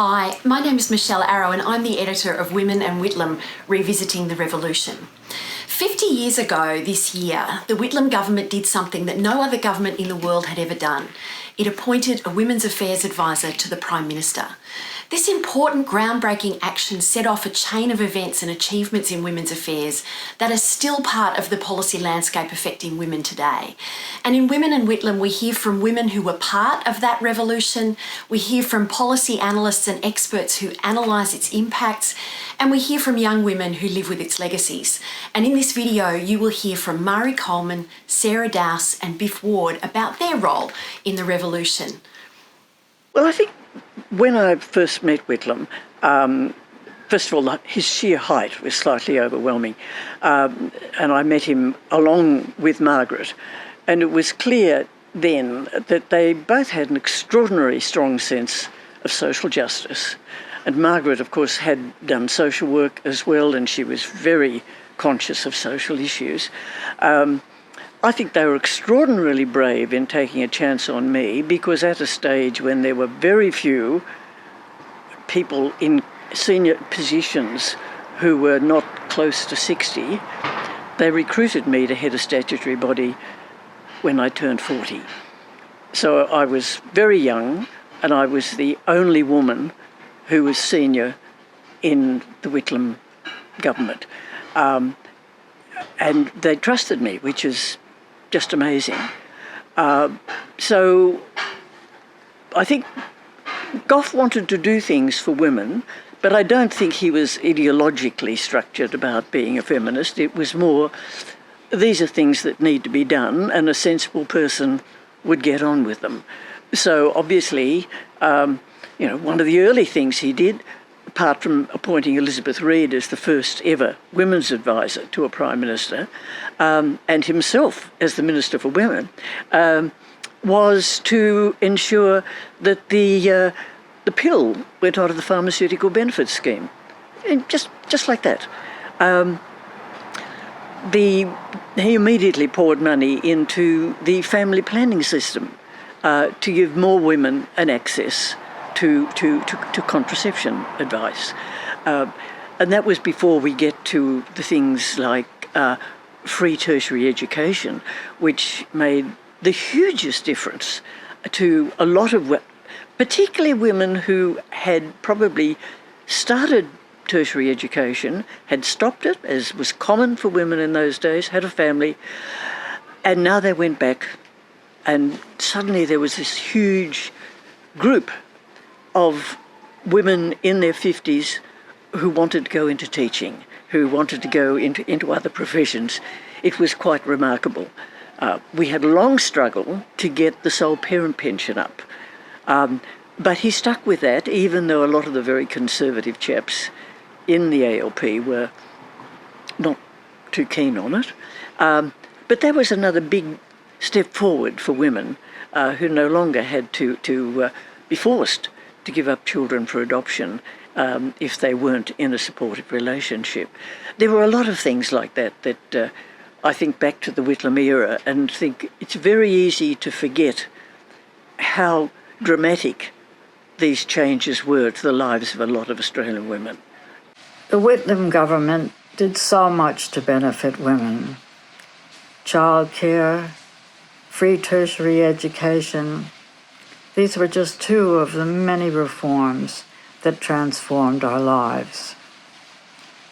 Hi, my name is Michelle Arrow and I'm the editor of Women and Whitlam, Revisiting the Revolution. 50 years ago this year, the Whitlam government did something that no other government in the world had ever done. It appointed a Women's Affairs Advisor to the Prime Minister. This important groundbreaking action set off a chain of events and achievements in women's affairs that are still part of the policy landscape affecting women today. And in Women and Whitlam, we hear from women who were part of that revolution, we hear from policy analysts and experts who analyse its impacts, and we hear from young women who live with its legacies. And in this video, you will hear from Mari Coleman, Sarah Dowse and Biff Ward about their role in the revolution. Well, I think when I first met Whitlam, first of all, his sheer height was slightly overwhelming. And I met him along with Margaret. And it was clear then that they both had an extraordinarily strong sense of social justice. And Margaret, of course, had done social work as well, and she was very conscious of social issues. I think they were extraordinarily brave in taking a chance on me, because at a stage when there were very few people in senior positions who were not close to 60, they recruited me to head a statutory body when I turned 40. So I was very young, and I was the only woman who was senior in the Whitlam government. And they trusted me, which is just amazing. So I think Gough wanted to do things for women, but I don't think he was ideologically structured about being a feminist. It was more, these are things that need to be done, and a sensible person would get on with them. So obviously, one of the early things he did, apart from appointing Elizabeth Reid as the first ever women's advisor to a Prime Minister, and himself as the Minister for Women, was to ensure that the pill went onto the pharmaceutical benefits scheme. And just like that. He immediately poured money into the family planning system to give more women an access to contraception advice. And that was before we get to the things like free tertiary education, which made the hugest difference to a lot of particularly women who had probably started tertiary education, had stopped it, as was common for women in those days, had a family, and now they went back, and suddenly there was this huge group of women in their 50s who wanted to go into teaching, who wanted to go into other professions. It was quite remarkable. We had a long struggle to get the sole parent pension up. But he stuck with that, even though a lot of the very conservative chaps in the ALP were not too keen on it. But that was another big step forward for women who no longer had to be forced to give up children for adoption if they weren't in a supportive relationship. There were a lot of things like that I think back to the Whitlam era and think it's very easy to forget how dramatic these changes were to the lives of a lot of Australian women. The Whitlam government did so much to benefit women. Childcare, free tertiary education. These were just two of the many reforms that transformed our lives.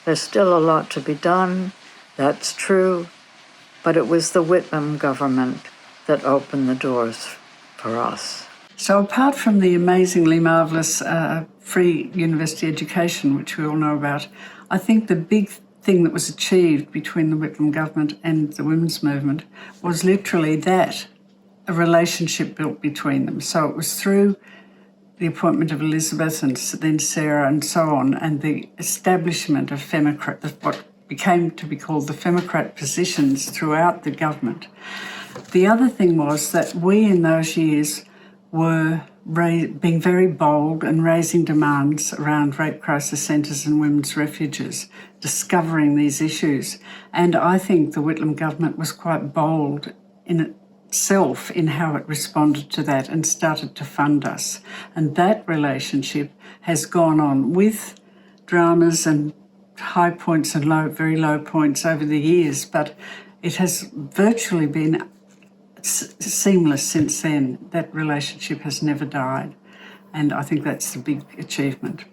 There's still a lot to be done, that's true, but it was the Whitlam government that opened the doors for us. So apart from the amazingly marvellous free university education, which we all know about, I think the big thing that was achieved between the Whitlam government and the women's movement was literally that, a relationship built between them. So it was through the appointment of Elizabeth and then Sarah and so on, and the establishment of what became to be called the Femocrat positions throughout the government. The other thing was that we in those years were being very bold and raising demands around rape crisis centres and women's refuges, discovering these issues. And I think the Whitlam government was quite bold in itself in how it responded to that and started to fund us. And that relationship has gone on with dramas and high points and very low points over the years, but it has virtually been seamless since then. That relationship has never died, and I think that's the big achievement.